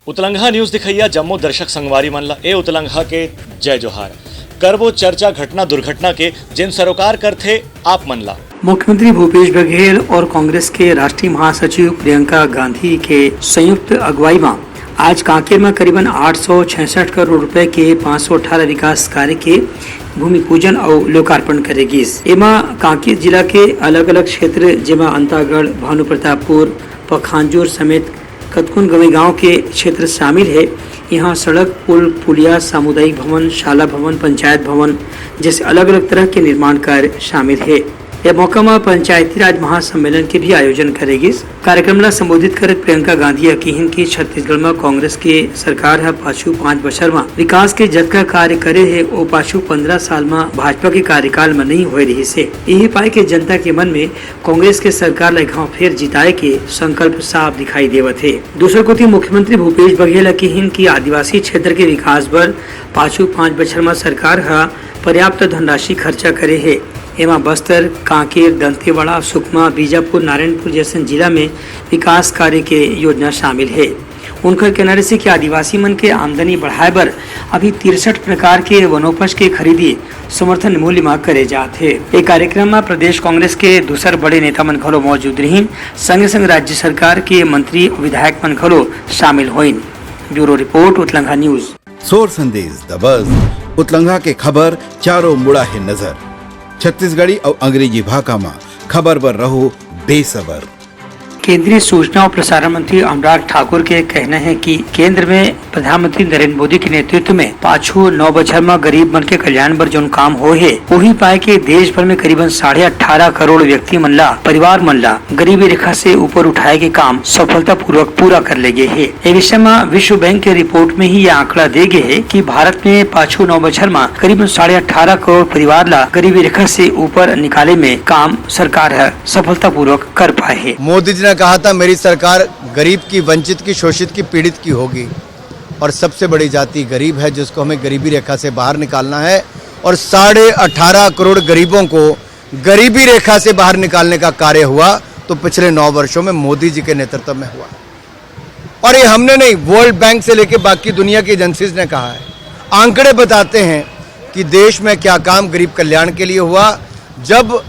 उतलंघा news दिखैया Jammu दर्शक संगवारी मन ला ए उतलंघा के जय जोहार करबो चर्चा घटना दुर्घटना के जिन सरोकार करथे आप मन ला। मुख्यमंत्री भूपेश बघेल और कांग्रेस के राष्ट्रीय महासचिव प्रियंका गांधी के संयुक्त अगुवाई में आज कांकेर में करीबन 866 करोड़ रुपए के 518 विकास कार्य के भूमि पूजन और लोकार्पण करेगी। एमा कांकेर जिला के अलग अलग क्षेत्र जेमा अंतागढ़, भानु प्रतापपुर, पखांजूर समेत कतकुन गवे गांव के क्षेत्र शामिल है। यहाँ सड़क, पुल, पुलिया, सामुदायिक भवन, शाला भवन, पंचायत भवन जैसे अलग अलग तरह के निर्माण कार्य शामिल है। यह मौका में पंचायती राज महासम्मेलन के भी आयोजन करेगी। कार्यक्रम ला संबोधित करत प्रियंका गांधी अकीहिन की छत्तीसगढ़ में कांग्रेस के सरकार है पाछू 5 वर्ष में विकास के जतका कार्य करे है वो पाछू 15 साल में भाजपा के कार्यकाल में नहीं हो रही से। यही पाए के जनता के मन में कांग्रेस के सरकार ला घाव फेर जिताए के संकल्प साफ दिखाई देवत है। दूसरे को मुख्यमंत्री भूपेश बघेल अकीहिन की आदिवासी क्षेत्र के विकास पर पाछू 5 वर्ष में सरकार है पर्याप्त धनराशि खर्चा करे है। एमा बस्तर, कांकेर, दंतेवाड़ा, सुकमा, बीजापुर, नारायणपुर जैसे जिला में विकास कार्य के योजना शामिल है। उनका कहना है कि आदिवासी मन के आमदनी बढ़ाए बर अभी 63 प्रकार के वनोपज के खरीदी समर्थन मूल्य में करे जाते हैं। एक कार्यक्रम में प्रदेश कांग्रेस के दूसर बड़े नेता मन घलो मौजूद रही, संगे संग राज्य सरकार के मंत्री विधायक मन घलो शामिल होइन। ब्यूरो रिपोर्ट, उतलंघा न्यूज। सोर संदेश दबज उतलंघा के खबर चारों मुड़ा है नजर। छत्तीसगढ़ी और अंग्रेजी भाषा में खबर पर रहो बेसबर। केंद्रीय सूचना और प्रसारण मंत्री अनुराग ठाकुर के कहना है कि केंद्र में प्रधानमंत्री नरेंद्र मोदी के नेतृत्व में पाछू 9 बछर में गरीब मन के कल्याण पर जो काम हो है वही पाए के देश भर में करीबन 18.5 करोड़ व्यक्ति मन ला, परिवार मन ला गरीबी रेखा से ऊपर उठाए के काम सफलता पूर्वक पूरा कर ले गए है। ये विषय में विश्व बैंक के रिपोर्ट में ही यह आंकड़ा दे गए है कि भारत में पाछू 9 बछर में करीबन 18.5 करोड़ परिवार ला गरीबी रेखा से ऊपर निकाले में काम सरकार है सफलता पूर्वक कर पाए है। मोदी जी ने कहा था मेरी सरकार गरीब की, वंचित की, शोषित की, पीड़ित की होगी और सबसे बड़ी जाति गरीब है जिसको हमें गरीबी रेखा से बाहर निकालना है और 18.5 करोड़ गरीबों को गरीबी रेखा से बाहर निकालने का कार्य हुआ तो पिछले 9 वर्षों में मोदी जी के नेतृत्व में हुआ। और ये हमने नहीं, वर्ल्ड बैंक से लेकर बाकी दुनिया की एजेंसीज ने कहा है। आंकड़े बताते हैं कि देश में क्या काम गरीब कल्याण के लिए हुआ। जब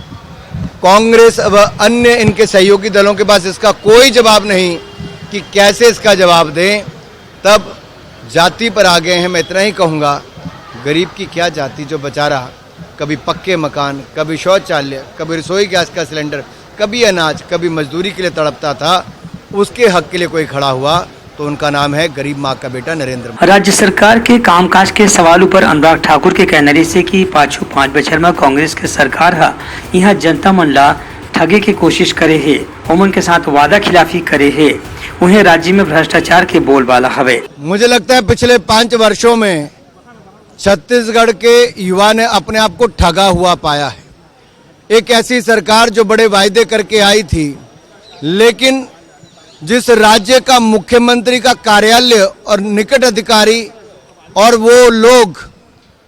कांग्रेस व अन्य इनके सहयोगी दलों के पास इसका कोई जवाब नहीं कि कैसे इसका जवाब दें, तब जाति पर आ गए हैं। मैं इतना ही कहूँगा, गरीब की क्या जाति जो बेचारा कभी पक्के मकान, कभी शौचालय, कभी रसोई गैस का सिलेंडर, कभी अनाज, कभी मजदूरी के लिए तड़पता था, उसके हक के लिए कोई खड़ा हुआ तो उनका नाम है गरीब माँ का बेटा नरेंद्र मोदी। राज्य सरकार के कामकाज के सवालों पर अनुराग ठाकुर के कहने से कि पाछू 5 बछर में कांग्रेस के सरकार है यहाँ जनता मन ला ठगे के कोशिश करे है, उमन के साथ वादा खिलाफी करे है, उन्हें राज्य में भ्रष्टाचार के बोलबाला हवे। मुझे लगता है पिछले 5 वर्षों में छत्तीसगढ़ के युवा ने अपने आप को ठगा हुआ पाया है। एक ऐसी सरकार जो बड़े वायदे करके आई थी, लेकिन जिस राज्य का मुख्यमंत्री का कार्यालय और निकट अधिकारी और वो लोग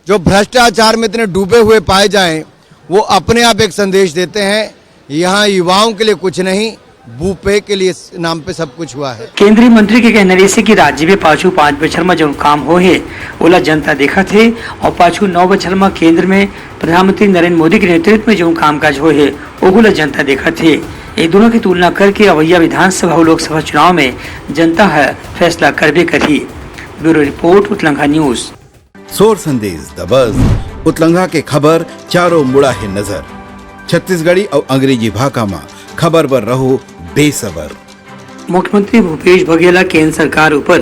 जो भ्रष्टाचार में इतने डूबे हुए पाए जाएं, वो अपने आप एक संदेश देते हैं यहाँ युवाओं के लिए कुछ नहीं, बूपे के लिए नाम पे सब कुछ हुआ है। केंद्रीय मंत्री के कहने से कि राज्य में पाछू 5 बछर में जो काम हो है ओला जनता देखा थे और पाछू 9 बछर में केंद्र में प्रधानमंत्री नरेंद्र मोदी के नेतृत्व में जो कामकाज हो है ओला जनता देखा थे। ये दोनों की तुलना करके अवैया विधानसभा और लोकसभा चुनाव में जनता है फैसला करबे करी। ब्यूरो रिपोर्ट, उतलंघा न्यूज। सोर संदेश दबज उतलंघा के खबर चारों मुड़ा है नजर। छत्तीसगढ़ी और अंग्रेजी भाषा में खबर पर रहो बेसबर। मुख्यमंत्री भूपेश बघेल केंद्र सरकार ऊपर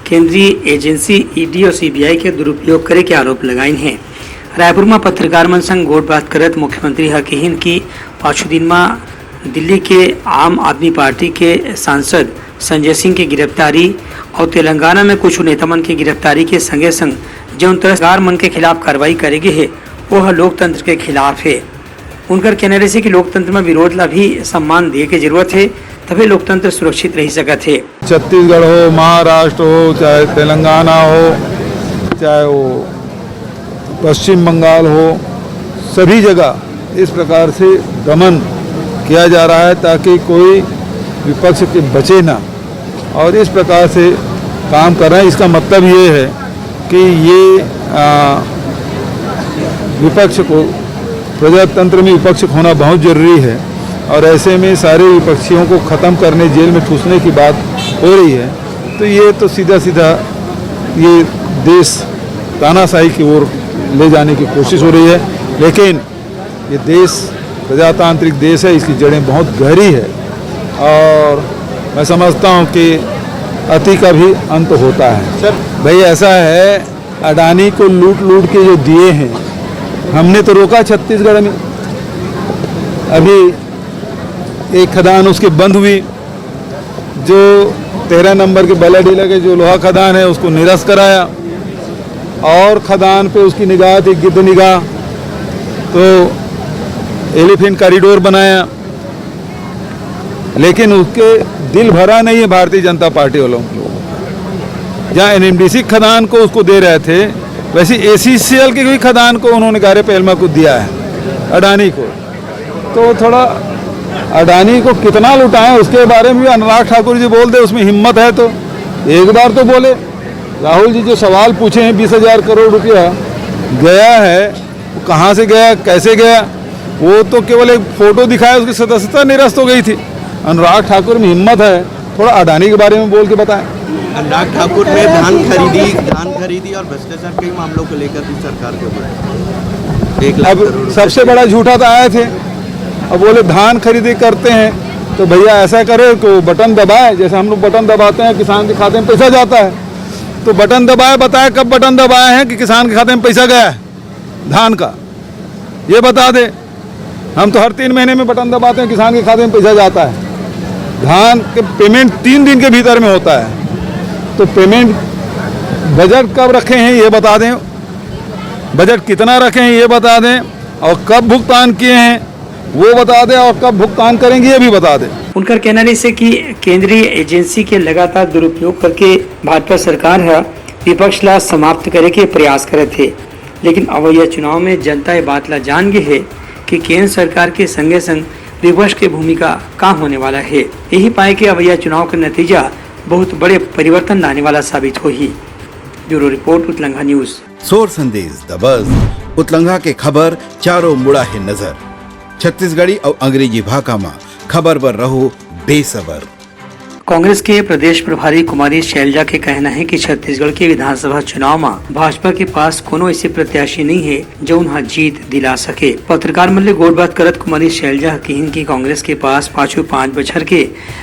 केंद्रीय एजेंसी ईडी और सीबीआई के दुरुपयोग करे के आरोप लगाए हैं। रायपुर में पत्रकार मन संग गोट बात करत मुख्यमंत्री हकीहिन की पाछू दिन में दिल्ली के आम आदमी पार्टी के सांसद संजय सिंह की गिरफ्तारी और तेलंगाना में कुछ नेता मन की गिरफ्तारी के संगे संग जो सरकार मन के खिलाफ कार्रवाई करेगी है वह लोकतंत्र के खिलाफ है। उनका कहना है कि लोकतंत्र में विरोध ला भी सम्मान दे के जरूरत है, तभी लोकतंत्र सुरक्षित रह सकत है। छत्तीसगढ़ हो, महाराष्ट्र हो, चाहे तेलंगाना हो, चाहे वो पश्चिम बंगाल हो, सभी जगह इस प्रकार से दमन किया जा रहा है ताकि कोई विपक्ष के बचे ना। और इस प्रकार से काम कर रहे हैं। इसका मतलब ये है कि ये विपक्ष को, प्रजातंत्र में विपक्ष होना बहुत ज़रूरी है और ऐसे में सारे विपक्षियों को ख़त्म करने, जेल में ठूसने की बात हो रही है, तो ये तो सीधा सीधा ये देश तानाशाही की ओर ले जाने की कोशिश हो रही है। लेकिन ये देश प्रजातांत्रिक देश है, इसकी जड़ें बहुत गहरी है और मैं समझता हूँ कि अति का भी अंत होता है। सर भाई ऐसा है, अडानी को लूट लूट के जो दिए हैं हमने तो रोका छत्तीसगढ़ में। अभी एक खदान उसकी बंद हुई, जो 13 नंबर के बलाडीला के जो लोहा खदान है उसको निरस्त कराया और खदान पे उसकी निगाह थी गिद्ध निगाह, तो एलिफेंट कॉरिडोर बनाया। लेकिन उसके दिल भरा नहीं है भारतीय जनता पार्टी वालों को। जहाँ एनएमडीसी खदान को उसको दे रहे थे, वैसे एसीसीएल की भी खदान को उन्होंने गारे पेलमा को दिया है अडानी को। तो थोड़ा अडानी को कितना लुटाएं उसके बारे में भी अनुराग ठाकुर जी बोल दे, उसमें हिम्मत है तो एक बार तो बोले। राहुल जी जो सवाल पूछे हैं 20,000 करोड़ रुपया गया है, वो कहाँ से गया, कैसे गया, वो तो केवल एक फोटो दिखाया, उसकी सदस्यता निरस्त हो गई थी। अनुराग ठाकुर में हिम्मत है, थोड़ा अडानी के बारे में बोल के बताएं। अनुराग ठाकुर ने धान खरीदी और भ्रष्टाचार के मामलों को लेकर भी सरकार के ऊपर 1 लाख करोड़। अब सबसे बड़ा झूठा तो आए थे, अब बोले धान खरीदी करते हैं तो भैया ऐसा करो कि बटन दबाए, जैसे हम लोग बटन दबाते हैं किसान के खाते में पैसा जाता है, तो बटन दबाए, बताए कब बटन दबाए हैं कि किसान के खाते में पैसा गया है धान का, ये बता दे। हम तो हर 3 महीने में बटन दबाते हैं, किसान के खाते में पैसा जाता है। धान के पेमेंट 3 दिन के भीतर में होता है, तो पेमेंट बजट कब रखे हैं ये बता दें, बजट कितना रखे हैं ये बता दें, और कब भुगतान किए हैं वो बता दें, और कब भुगतान करेंगे ये भी बता दें। उनका कहना है कि केंद्रीय एजेंसी के लगातार दुरुपयोग करके भाजपा सरकार है विपक्ष ला समाप्त करे के प्रयास करे थे, लेकिन अवैया चुनाव में जनता ये बात ला जान गई है कि केंद्र सरकार के संगे संग विपक्ष की भूमिका का होने वाला है। यही पाए कि अवैया चुनाव का नतीजा बहुत बड़े परिवर्तन लाने वाला साबित हो ही। ब्यूरो रिपोर्ट उतलंगा न्यूज। सोर संदेश द बज़ उतलंगा के खबर चारों मुड़ा है नजर। छत्तीसगढ़ी और अंग्रेजी भाषा में खबर पर रहो बेसबर। कांग्रेस के प्रदेश प्रभारी कुमारी शैलजा के कहना है कि छत्तीसगढ़ के विधानसभा चुनाव में भाजपा के पास कोनो ऐसे प्रत्याशी नहीं है जो उन्हें जीत दिला सके। पत्रकार मल्ले गोलबात करत कुमारी शैलजा कहिन की कांग्रेस के पास 5 बछर के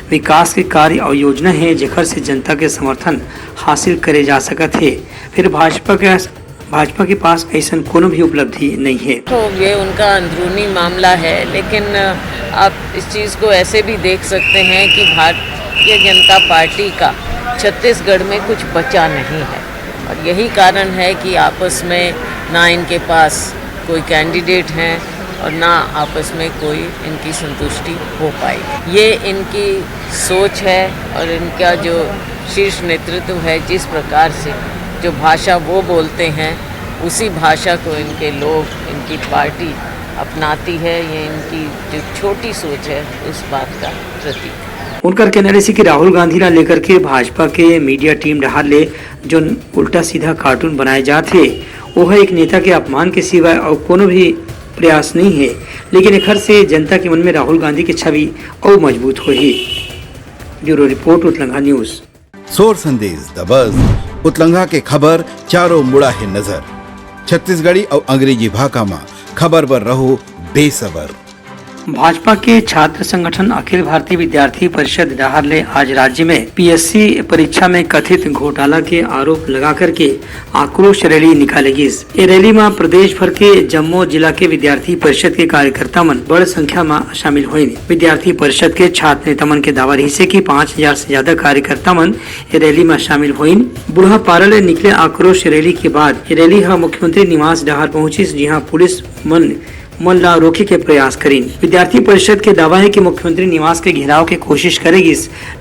विकास के कार्य और योजना है जेकर से जनता के समर्थन हासिल करे जा सकत है। फिर भाजपा के पास ऐसा कोनो भी उपलब्धि नहीं है। तो ये उनका अंदरूनी मामला है, लेकिन आप इस चीज़ को ऐसे भी देख सकते हैं कि भारतीय जनता पार्टी का छत्तीसगढ़ में कुछ बचा नहीं है, और यही कारण है कि आपस में ना इनके पास कोई कैंडिडेट हैं और ना आपस में कोई इनकी संतुष्टि हो पाएगी। ये इनकी सोच है और इनका जो शीर्ष नेतृत्व है, जिस प्रकार से जो भाषा वो बोलते हैं उसी भाषा को इनके लोग, इनकी पार्टी अपनाती है। ये इनकी जो छोटी सोच है उस बात का प्रतीक। उनका कहना है कि राहुल गांधी ला लेकर के भाजपा के मीडिया टीम डहार ले जो उल्टा सीधा कार्टून बनाए जाते वो है एक नेता के अपमान के सिवाय और कोनो भी प्रयास नहीं है, लेकिन एखर से जनता के मन में राहुल गांधी की छवि और मजबूत हो ही। ब्यूरो रिपोर्ट उतलंगा न्यूज। सोर संदेश द बज़ उतलंगा के खबर चारों मुड़ा है नजर। छत्तीसगढ़ी और अंग्रेजी भाषा में खबर पर रहो बेसबर। भाजपा के छात्र संगठन अखिल भारतीय विद्यार्थी परिषद डहार ले आज राज्य में पीएससी परीक्षा में कथित घोटाला के आरोप लगा करके आक्रोश रैली निकालेगी। ये रैली में प्रदेश भर के जम्मू जिला के विद्यार्थी परिषद के कार्यकर्ता मन बड़ संख्या में शामिल हुए। विद्यार्थी परिषद के छात्र नेता मन के दावा रही से कि 5,000 से ज्यादा कार्यकर्ता मन ये रैली में शामिल हुए। बुढ़ा पारा ले निकले आक्रोश रैली के बाद ये रैली मुख्यमंत्री निवास डहार पहुंची, जहाँ पुलिस मन मन ला रोके के प्रयास करीन। विद्यार्थी परिषद के दावा है कि मुख्यमंत्री निवास के घेराव की कोशिश करेगी,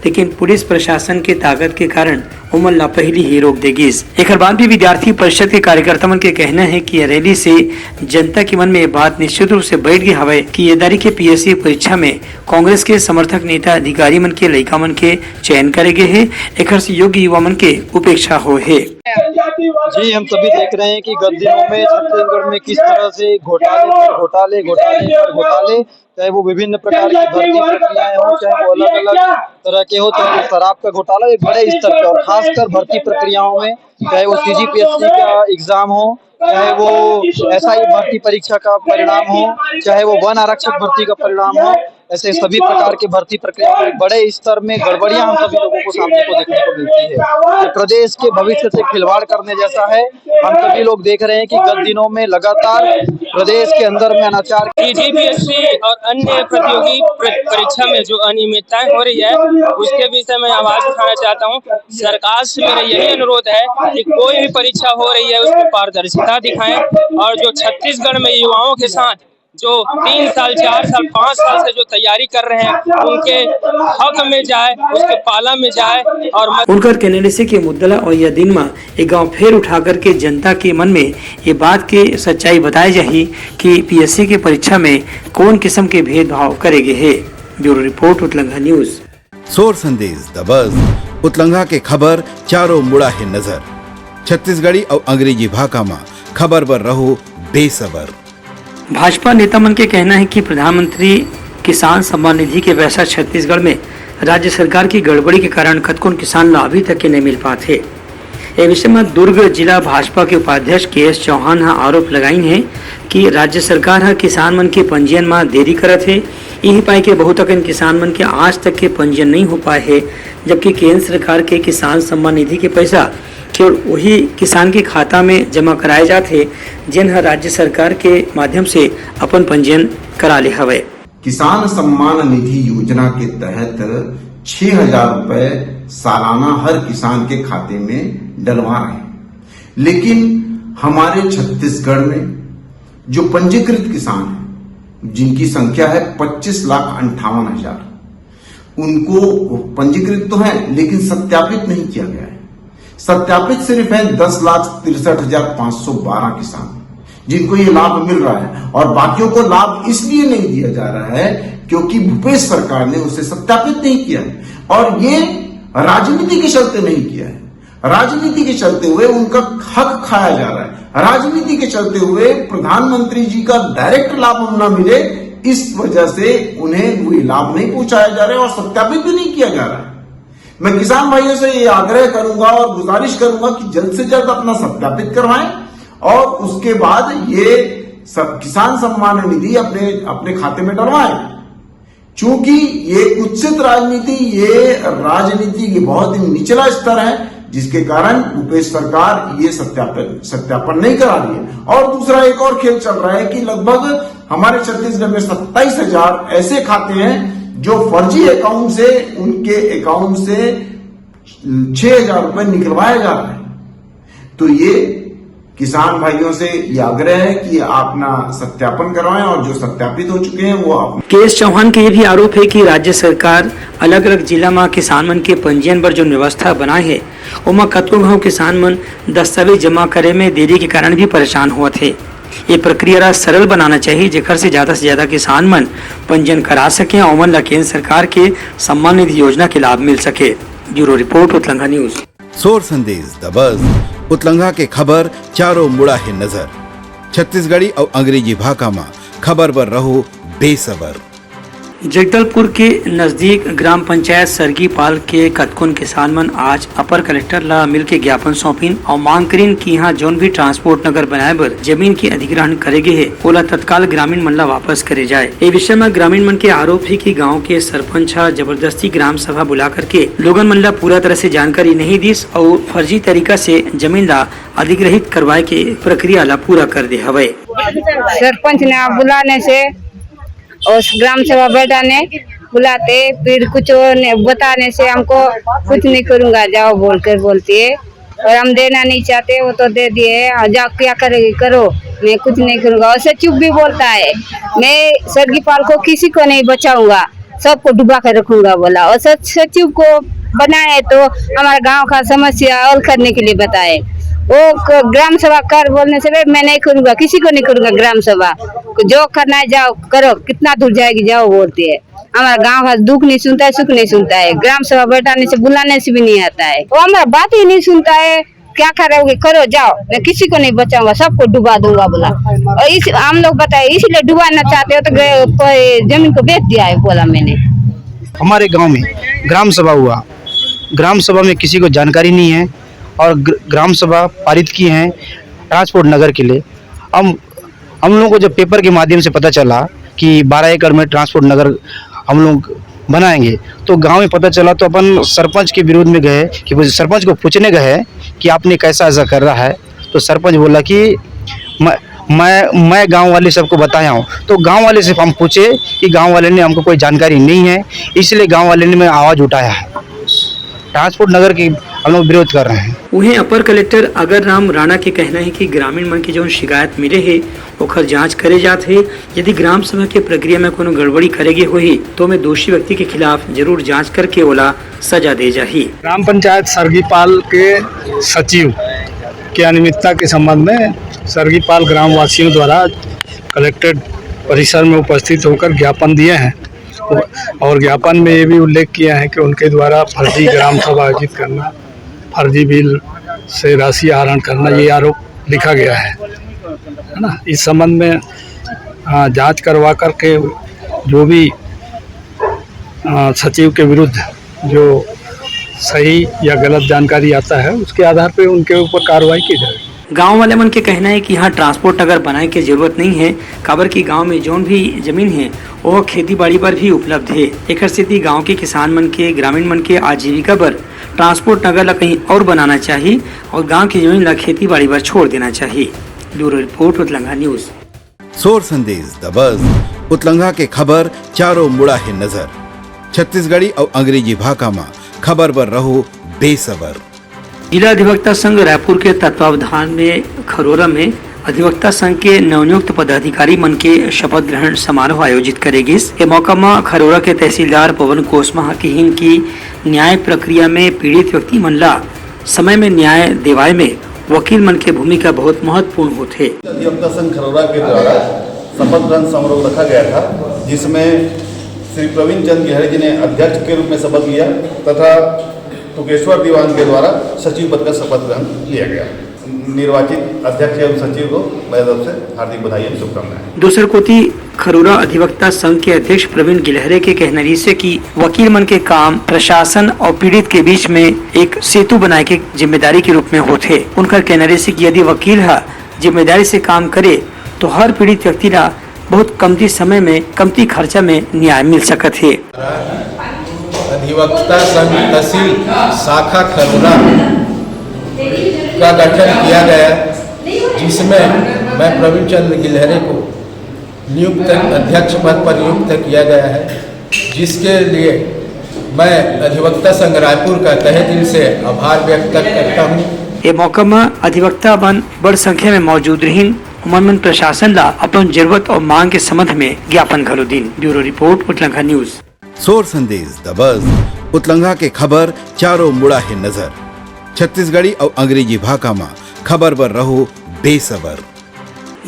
लेकिन पुलिस प्रशासन के ताकत के कारण उमन ला पहली ही रोक देगी। एक बाद भी विद्यार्थी परिषद के कार्यकर्ता मन के कहना है कि यह रैली से जनता के मन में ये बात निश्चित रूप से बैठ गई हवे कि ये के पीएससी परीक्षा में कांग्रेस के समर्थक नेता अधिकारी मन के लड़का मन के चयन करे गए है, एक से योग्य युवा मन के उपेक्षा हो है। जी, हम सभी देख रहे हैं कि गत दिनों में छत्तीसगढ़ में किस तरह से घोटाले चाहे वो विभिन्न प्रकार की भर्ती प्रक्रियाएं हो, चाहे वो अलग अलग तरह के हो, चाहे वो शराब का घोटाला एक बड़े स्तर पर और खासकर भर्ती प्रक्रियाओं में, चाहे वो सीजीपीएससी का एग्जाम हो, चाहे वो एसआई भर्ती परीक्षा का परिणाम हो, चाहे वो वन आरक्षक भर्ती का परिणाम हो, ऐसे सभी प्रकार की भर्ती प्रक्रिया में बड़े स्तर में गड़बड़ियां हम सभी लोगों को सामने को देखने को मिलती है। तो प्रदेश के भविष्य से खिलवाड़ करने जैसा है। हम सभी लोग देख रहे हैं कि गत दिनों में लगातार प्रदेश के अंदर में अनाचार, सीजीपीएससी और अन्य प्रतियोगी परीक्षा में जो अनियमितताएं हो रही है उसके विषय में आवाज उठाना चाहता हूं। सरकार से मेरा यही अनुरोध है कि कोई भी परीक्षा हो रही है उसमें पारदर्शिता दिखाएं और जो छत्तीसगढ़ में युवाओं के साथ जो 3 साल 4 साल 5 साल से जो तैयारी कर रहे हैं उनके हक में जाए, उसके पाला में जाए। और उनकर कहने से कि मुद्दला और यह दिन में एक गांव फेर उठा करके जनता के मन में ये बात के सच्चाई बताई जाही कि पीएससी के परीक्षा में कौन किस्म के भेदभाव करेगे है। ब्यूरो रिपोर्ट उतलंघा न्यूज। सोर संदेश दबस उतलंघा के खबर चारों मुड़ा है नजर। छत्तीसगढ़ी और अंग्रेजी भाषा में खबर पर रहो बेसबर। भाजपा नेता मन के कहना है कि प्रधानमंत्री किसान सम्मान निधि के पैसा छत्तीसगढ़ में राज्य सरकार की गड़बड़ी के कारण कतकोन किसान ला अभी तक के नहीं मिल पाते है। ये विषय में दुर्ग जिला भाजपा के उपाध्यक्ष KS चौहान आरोप लगाई है कि राज्य सरकार किसान मन के पंजीयन में देरी करत है। यही पाए के बहुत किसान मन के आज तक के पंजीयन नहीं हो पाए है, जबकि केंद्र सरकार के किसान सम्मान निधि के पैसा केवल वही किसान के खाता में जमा कराए जाते जिन राज्य सरकार के माध्यम से अपन पंजीयन करा ले हवे। किसान सम्मान निधि योजना के तहत 6,000 रुपए सालाना हर किसान के खाते में डलवा रहे हैं, लेकिन हमारे छत्तीसगढ़ में जो पंजीकृत किसान हैं जिनकी संख्या है 25,58,000, उनको पंजीकृत तो है लेकिन सत्यापित नहीं किया गया है। सत्यापित सिर्फ है 10,63,512 किसान जिनको ये लाभ मिल रहा है और बाकियों को लाभ इसलिए नहीं दिया जा रहा है क्योंकि भूपेश सरकार ने उसे सत्यापित नहीं किया है और ये राजनीति के चलते नहीं किया है। राजनीति के चलते हुए उनका हक खाया जा रहा है। राजनीति के चलते हुए प्रधानमंत्री जी का डायरेक्ट लाभ न मिले, इस वजह से उन्हें वही लाभ नहीं पहुंचाया जा रहा है और सत्यापित भी नहीं किया जा रहा है। मैं किसान भाइयों से ये आग्रह करूंगा और गुजारिश करूंगा कि जल्द से जल्द अपना सत्यापित करवाएं और उसके बाद ये किसान सम्मान निधि अपने खाते में डलवाएं। चूंकि ये कुत्सित राजनीति, ये राजनीति की बहुत ही निचला स्तर है जिसके कारण भूपेश सरकार ये सत्यापन नहीं करा रही है। और दूसरा एक और खेल चल रहा है कि लगभग हमारे छत्तीसगढ़ में 27,000 ऐसे खाते हैं जो फर्जी अकाउंट से, उनके अकाउंट से 6,000 रुपए निकलवाया जा रहा है। तो ये किसान भाइयों से ये आग्रह है कि आप अपना सत्यापन करवाएं और जो सत्यापित हो चुके हैं वो KS चौहान के ये भी आरोप है कि राज्य सरकार अलग अलग जिला में किसान मन के पंजीयन पर जो व्यवस्था बनाए है उमा कतको गाँव किसान मन दस्तावेज जमा करे में देरी के कारण भी परेशान हुआ थे। ये प्रक्रिया सरल बनाना चाहिए जेकर से ज्यादा किसान मन पंजीयन करा सके और मन ला केंद्र सरकार के सम्मान निधि योजना के लाभ मिल सके। ब्यूरो रिपोर्ट उतलंघा न्यूज। सोर संदेश दबस उतलंघा के खबर चारों मुड़ा है नजर। छत्तीसगढ़ी और अंग्रेजी भाषा में खबर पर रहो बेसबर। जगदलपुर के नजदीक ग्राम पंचायत सरगी पाल के कतकुन किसान मन आज अपर कलेक्टर ला मिल के ज्ञापन सौंपिन और मांग करीन कि यहाँ जोन भी ट्रांसपोर्ट नगर बनाए बर जमीन के अधिग्रहण करेगे है ओला तत्काल ग्रामीण मन ला वापस करे जाए। ये विषय में ग्रामीण मन के आरोप है कि गांव के सरपंच जबरदस्ती ग्राम सभा बुला करके लोगन मन ला पूरा तरह से जानकारी नहीं दिस और फर्जी तरीका से जमीन ला अधिग्रहित करवाए के प्रक्रिया ला पूरा कर दे हवे। सरपंच ने बुलाने से और ग्राम सभा बैठाने बुलाते फिर कुछ बताने से हमको कुछ नहीं करूंगा जाओ बोलकर बोलती है और हम देना नहीं चाहते, वो तो दे दिए। जाओ क्या करेगी करो, मैं कुछ नहीं करूँगा। और सचिव भी बोलता है मैं सर्गीपाल को किसी को नहीं बचाऊंगा, सबको डुबा कर रखूंगा बोला। और सचिव को बनाए तो हमारे गांव का समस्या हल करने के लिए बताए। वो ग्राम सभा कर बोलने से मैं नहीं करूंगा, किसी को नहीं करूंगा ग्राम सभा, जो करना है जाओ करो, कितना दूर जाएगी जाओ बोलती है। हमारा गांव का दुख नहीं सुनता है, सुख नहीं सुनता है, ग्राम सभा बैठाने से बुलाने से भी नहीं आता है। वो हमारा बात ही नहीं सुनता है। क्या करोगे करो जाओ, मैं किसी को नहीं बचाऊंगा, सबको डुबा दूंगा बोला। और इस हम लोग बताए इसलिए डुबाना चाहते हो तो जमीन को बेच दिया है बोला मैंने। हमारे गांव में ग्राम सभा हुआ, ग्राम सभा में किसी को जानकारी नहीं है और ग्राम सभा पारित की है ट्रांसपोर्ट नगर के लिए। हम लोगों को जब पेपर के माध्यम से पता चला कि 12 एकड़ में ट्रांसपोर्ट नगर हम लोग बनाएंगे, तो गांव में पता चला तो अपन सरपंच के विरोध में गए कि सरपंच को पूछने गए कि आपने कैसा ऐसा कर रहा है। तो सरपंच बोला कि मैं गांव वाले सबको बताया हूँ। तो गांव वाले से हम पूछे कि गांव वाले ने हमको कोई जानकारी नहीं है, इसलिए गांव वाले ने आवाज़ उठाया है। ट्रांसपोर्ट नगर की हम लोग विरोध कर रहे हैं। वहीं अपर कलेक्टर अगर राम राणा के कहना है कि ग्रामीण मन की जो शिकायत मिले है ओकर जांच करे जात है। यदि ग्राम सभा के प्रक्रिया में कोनो गड़बड़ी करेगी होही तो मैं दोषी व्यक्ति के खिलाफ जरूर जांच करके ओला सजा दे जाही। ग्राम पंचायत सर्गीपाल के सचिव की अनियमितता के संबंध में सर्गीपाल ग्राम वासियों द्वारा कलेक्ट्रेट परिसर में उपस्थित होकर ज्ञापन दिए हैं और ज्ञापन में ये भी उल्लेख किया है कि उनके द्वारा फर्जी ग्राम सभा आयोजित करना, फर्जी बिल से राशि आहरण करना, ये आरोप लिखा गया है ना। इस संबंध में जांच करवा करके जो भी सचिव के विरुद्ध जो सही या गलत जानकारी आता है उसके आधार पर उनके ऊपर कार्रवाई की जाएगी। गांव वाले मन के कहना है कि यहाँ ट्रांसपोर्ट नगर बनाने की जरूरत नहीं है, काबर की गांव में जोन भी जमीन है वो खेती बाड़ी पर भी उपलब्ध है। एक स्थिति गांव के किसान मन के, ग्रामीण मन के आजीविका पर ट्रांसपोर्ट नगर ला कहीं और बनाना चाहिए और गांव की जमीन ला खेती बाड़ी पर छोड़ देना चाहिए। ब्यूरो रिपोर्ट उतलंगा न्यूज। सोर संदेश दबज उतलंघा के खबर चारों मुड़ा है नजर। छत्तीसगढ़ी और अंग्रेजी भाषा में खबर पर रहो बेसबर। जिला अधिवक्ता संघ रायपुर के तत्वावधान में खरोरा में अधिवक्ता संघ के नवनियुक्त पदाधिकारी मन के शपथ ग्रहण समारोह आयोजित करेगी। इस मौका में खरोरा के तहसीलदार पवन कोसमा कहिन की न्याय प्रक्रिया में पीड़ित व्यक्ति मन ला समय में न्याय दिवाए में वकील मन के भूमिका बहुत महत्वपूर्ण होते। अधिवक्ता संघ खरोरा के द्वारा शपथ ग्रहण समारोह रखा गया था, जिसमें श्री प्रवीण चंद्र गिहरे जी ने अध्यक्ष के रूप में शपथ लिया तथा टुकेश्वर दीवान के द्वारा सचिव पद का शपथ ग्रहण लिया गया। निर्वाचित अध्यक्ष एवं सचिव को मेरी तरफ से हार्दिक बधाई एवं शुभकामनाएं। दूसर कोती खरोरा अधिवक्ता संघ के अध्यक्ष प्रवीण गिलहरे के कहना से कि वकील मन के काम प्रशासन और पीड़ित के बीच में एक सेतु बनाए के जिम्मेदारी के रूप में होते। उनका कहना से कि यदि वकील जिम्मेदारी से काम करे तो हर पीड़ित व्यक्ति ला बहुत कमती समय में कमती खर्चा में न्याय मिल सकत है। अधिवक्ता संघ तहसील शाखा खरोरा का गठन किया गया, जिसमें मैं प्रवीण चंद्र गिलहरे को नियुक्त अध्यक्ष पद पर नियुक्त किया गया है, जिसके लिए मैं अधिवक्ता संघ रायपुर का तहे दिल से आभार व्यक्त करता हूँ। ये मौका में अधिवक्ता बन बड़ संख्या में मौजूद रही मन प्रशासन ला अपन जरूरत और मांग के संबंध में ज्ञापन घलो दिन। ब्यूरो रिपोर्ट उतलंघा न्यूज। सोर संदेश दबज उतलंघा के खबर चारों मुड़ा है नजर। छत्तीसगढ़ी और अंग्रेजी भाषा में खबर पर रहो बेसबर।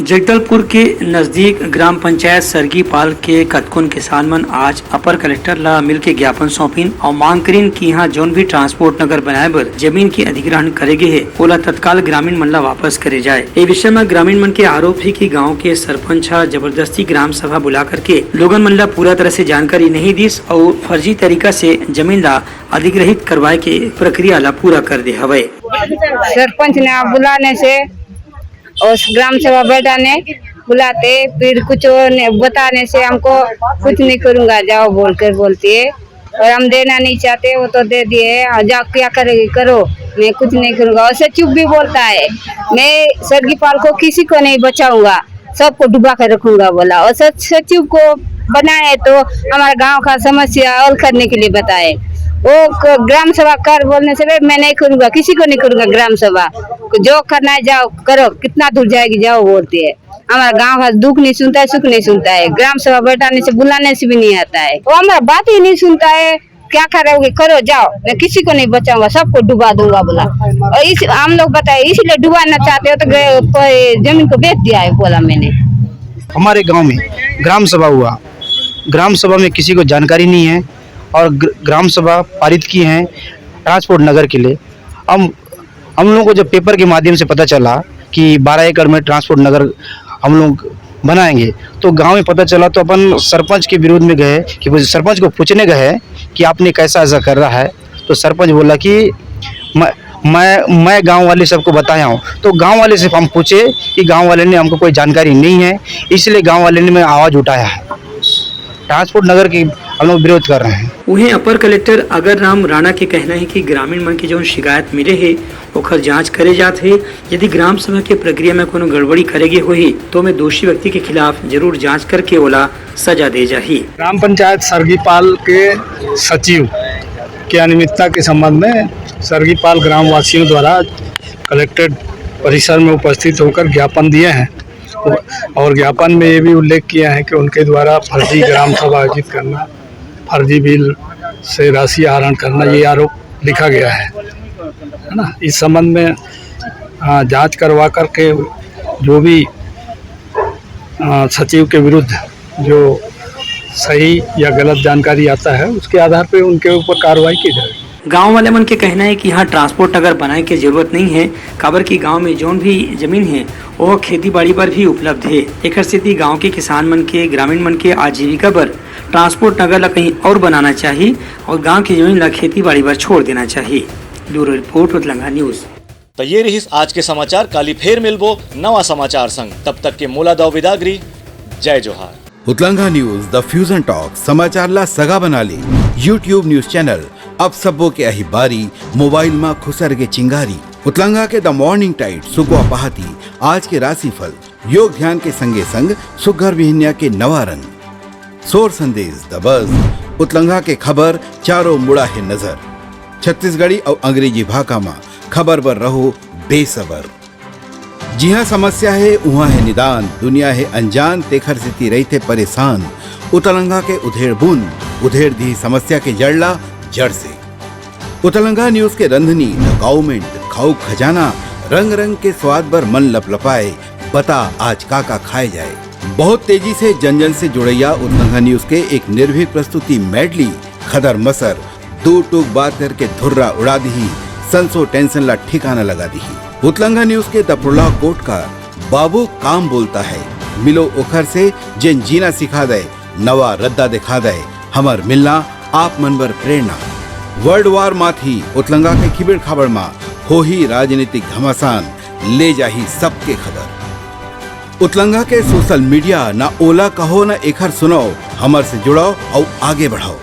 जगदलपुर के नजदीक ग्राम पंचायत सर्गीपाल के कतकुन किसान मन आज अपर कलेक्टर ला मिल के ज्ञापन सौंपिन और मांग करीन कि यहाँ जोन भी ट्रांसपोर्ट नगर बनाए बर जमीन की अधिग्रहण करेगे है ओला तत्काल ग्रामीण मन ला वापस करे जाए। ये विषय में ग्रामीण मन के आरोप है कि गांव के सरपंच जबरदस्ती ग्राम सभा बुला करके लोगन मन ला पूरा तरह से जानकारी नहीं दिस और फर्जी तरीका से जमीन ला अधिग्रहित करवाए के प्रक्रिया ला पूरा कर दे हवे। सरपंच ने बुलाने से और ग्राम सभा बैठाने बुलाते, फिर कुछ बताने से हमको कुछ नहीं करूँगा जाओ बोलकर बोलती है और हम देना नहीं चाहते, वो तो दे दिए। जाओ क्या करेगी करो, मैं कुछ नहीं करूँगा। और सचिव भी बोलता है मैं सर्गीपाल को किसी को नहीं बचाऊंगा, सबको डुबा कर रखूंगा बोला। और सचिव को बनाए तो हमारे गांव का समस्या हल करने के लिए बताए। वो ग्राम सभा कर बोलने से भाई मैं नहीं करूंगा, किसी को नहीं करूंगा ग्राम सभा। जो करना है जाओ करो, कितना दूर जाएगी जाओ बोलती है। हमारा गांव का दुख नहीं सुनता है, सुख नहीं सुनता है। ग्राम सभा बैठाने से बुलाने से भी नहीं आता है। वो हमारा बात ही नहीं सुनता है। क्या करोगे करो जाओ, मैं किसी को नहीं बचाऊंगा, सबको डुबा दूंगा बोला। और इस हम लोग बताए इसलिए डुबाना चाहते हो तो जमीन को बेच दिया है बोला मैंने। हमारे गांव में ग्राम सभा हुआ, ग्राम सभा में किसी को जानकारी नहीं है और ग्राम सभा पारित की है ट्रांसपोर्ट नगर के लिए। हम लोगों को जब पेपर के माध्यम से पता चला कि 12 एकड़ में ट्रांसपोर्ट नगर हम लोग बनाएंगे तो गांव में पता चला, तो अपन सरपंच के विरोध में गए कि सरपंच को पूछने गए कि आपने कैसा ऐसा कर रहा है। तो सरपंच बोला कि मैं गांव वाले सबको बताया हूँ। तो गांव वाले से हम पूछे कि गांव वाले ने हमको कोई जानकारी नहीं है, इसलिए गांव वाले ने मैं आवाज़ उठाया है। ट्रांसपोर्ट नगर की हम लोग विरोध कर रहे हैं। वहीं अपर कलेक्टर अगर राम राणा के कहना है कि ग्रामीण मन की जो शिकायत मिले है ओकर जांच करे जात है। यदि ग्राम सभा के प्रक्रिया में कोनो गड़बड़ी करेगी होही तो मैं दोषी व्यक्ति के खिलाफ जरूर जांच करके ओला सजा दे जाही। ग्राम पंचायत सरगीपाल के सचिव की अनियमितता के संबंध में सरगीपाल ग्राम वासियों द्वारा कलेक्ट्रेट परिसर में उपस्थित होकर ज्ञापन दिए हैं और ज्ञापन में ये भी उल्लेख किया है कि उनके द्वारा फर्जी ग्राम सभा आयोजित करना, फर्जी बिल से राशि आहरण करना, ये आरोप लिखा गया है ना। इस संबंध में जांच करवा करके जो भी सचिव के विरुद्ध जो सही या गलत जानकारी आता है उसके आधार पे उनके ऊपर कार्रवाई की जाएगी। गांव वाले मन के कहना है कि यहाँ ट्रांसपोर्ट नगर बनाने की जरूरत नहीं है, काबर की गांव में जोन भी जमीन है वो खेती बाड़ी पर भी उपलब्ध है। एक स्थिति गांव के किसान मन के, ग्रामीण मन के आजीविका पर ट्रांसपोर्ट नगर ला कहीं और बनाना चाहिए और गांव की जमीन ला खेती बाड़ी पर छोड़ देना चाहिए। ब्यूरो रिपोर्ट उतलंगा न्यूज। तो ये रही आज के समाचार। काली फेर मिलबो नवा समाचार संग, तब तक के मोला दो विदागरी। जय जोहार। उतलंगा न्यूज द फ्यूजन टॉक समाचार ला सगा बना ली। यूट्यूब न्यूज चैनल अब सबो के अही बारी मोबाइल में खुसर के चिंगारी। उतलंगा के द मॉर्निंग टाइट सुगवा पहाती आज के राशिफल योग ध्यान के संगे संग सुघर विहिन्या के नवा रंग सोर संदेश द बज उतलंगा के खबर चारों मुड़ा है नजर। छत्तीसगढ़ी और अंग्रेजी भाषा में खबर पर रहो बेसबर। जी हाँ समस्या है वहाँ है निदान, दुनिया है अनजान तेखर स्थिति रही थे परेशान। उतलंगा के उधेड़ बूंद उधेड़ दी समस्या के जड़ला जड़ से। उतलंगा न्यूज के रंधनी द गवर्नमेंट खाऊ खजाना रंग रंग के स्वाद पर मन लपलपाए बता आज का खाए जाए। बहुत तेजी से जन जन से जुड़ैया उतलंगा न्यूज के एक निर्भीक प्रस्तुति मेडली खदर मसर दो टूक बात करके धुर्रा उड़ा दी संसो टेंशन ला ठिकाना लगा दी। उतलंगा न्यूज के द प्रोलॉग कोट का बाबू काम बोलता है मिलो ओखर से जिन जीना सिखा दे नवा रद्दा दिखा दे हमर मिलना आप मन बर प्रेरणा। वर्ल्ड वार माथी उतलंगा के खिबड़ खाबड़ मा हो ही राजनीतिक घमासान ले जाही सबके खबर। उतलंगा के सोशल मीडिया ना ओला कहो ना एखर सुनाओ हमर से जुड़ाओ और आगे बढ़ाओ।